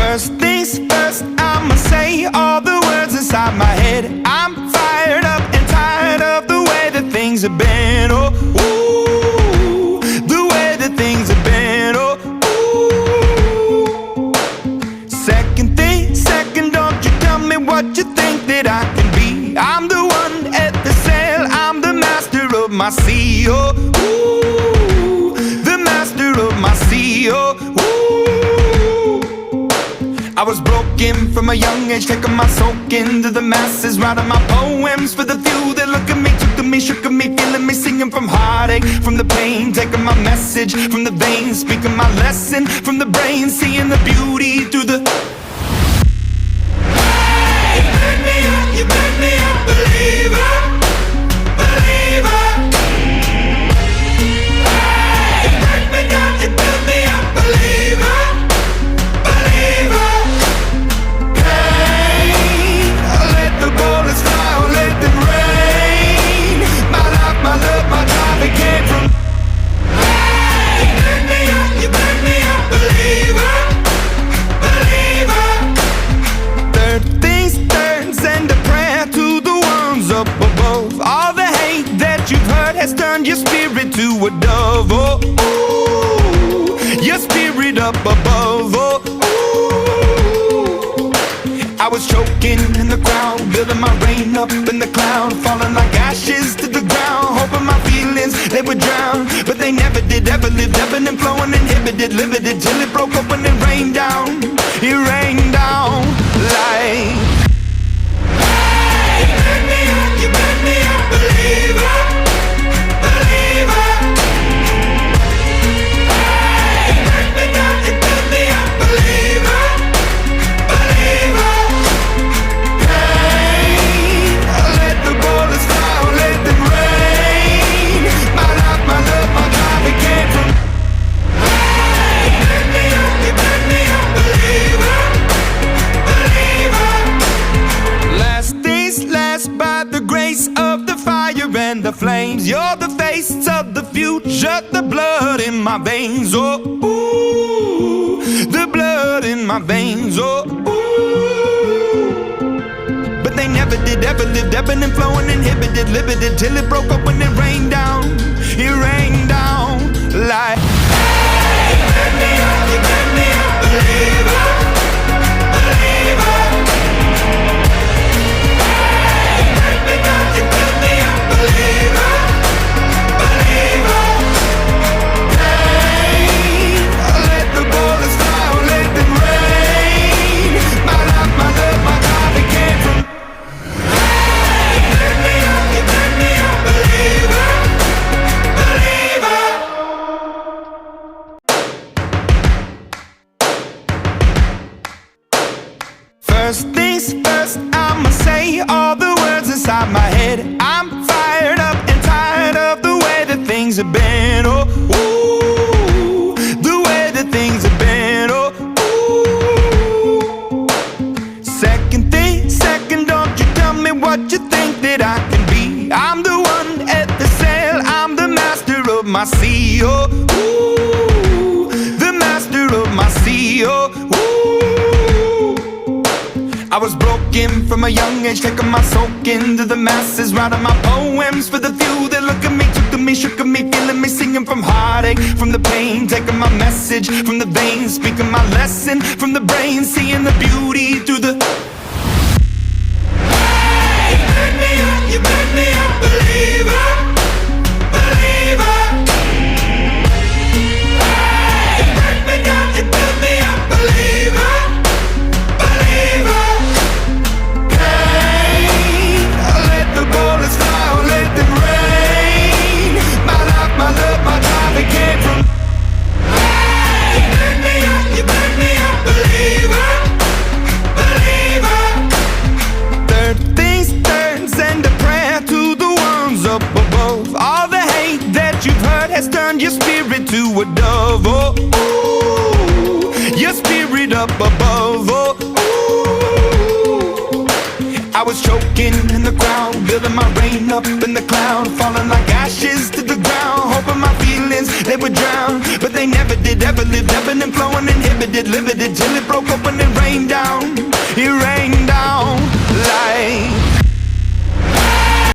First things first, I'ma say all the words inside my head. I'm fired up and tired of the way that things have been. Oh, ooh, the way that things have been. Oh, ooh. Second thing, second, don't you tell me what you think that I can be. I'm the one at the sail, I'm the master of my sea. Oh, ooh, the master of my sea. Oh, ooh. I was broken from a young age, taking my soak into the masses, writing my poems for the few that look at me, took to me, shook at me, feeling me, singing from heartache, from the pain, taking my message from the veins, speaking my lesson from the brain, seeing the beauty through the. Hey, you make me a believer, believer. Hey, you break me down, you build me a believer, believer. The bullets fly, or let them rain. My life, my love, my drive, it came from. Hey, you make me a believer, believer. Third things third, send a prayer to the ones up above. All the hate that you've heard has turned your spirit to a dove. Oh, ooh, your spirit up above. Oh, I was choking in the crowd, building my rain up in the cloud, falling like ashes to the ground, hoping my feelings, they would drown. But they never did, ever lived, ebbing and flowing, inhibited, limited, till it broke open and rained down. It rained down like. Hey, you make me a believer, believer. Hey, you break me down, you build me a believer, believer. The flames, you're the face of the future, the blood in my veins. Oh, ooh, the blood in my veins. Oh, ooh. But they never did, ever lived, ebbing and flowing, inhibited, limited, till it broke up when it rained down. It rained down like. Hey, you make me a believer, believer. Hey, you break me down, you build me a believer, believer. Hey, let the bullets fly, or let them rain. My life, my love, my drive, it came from. Hey, you make me a believer, believer. First things first, I'ma say all the words inside my head. I'm fired up and tired of the way that things have been. Oh, ooh, the way that things have been. Oh, ooh. Second thing, second, don't you tell me what you think that I can be. I'm the one at the sail, I'm the master of my sea. Oh, ooh, the master of my sea. Oh, ooh. I was broken from a young age, taking my soak into the masses, writing my poems for the few that look at me, took to me, shook at me, feeling me, singing from heartache, from the pain, taking my message from the veins, speaking my lesson from the brain, seeing the beauty through the. Hey, you make me a believer, believer. Hey, you break me down, you build me a believer, believer. The bullets fly, or let them rain. My life, my love, my drive, it came from. Hey, you make me a believer, believer. Third things third, send a prayer to the ones up above. All the hate that you've heard has turned your spirit to a dove. Oh, ooh, your spirit up above. Oh, I was choking in the crowd, building my rain up in the cloud, falling like ashes to the ground, hoping my feelings, they would drown. But they never did, ever lived, ebbing and flowing, inhibited, limited, till it broke open and rained. rain down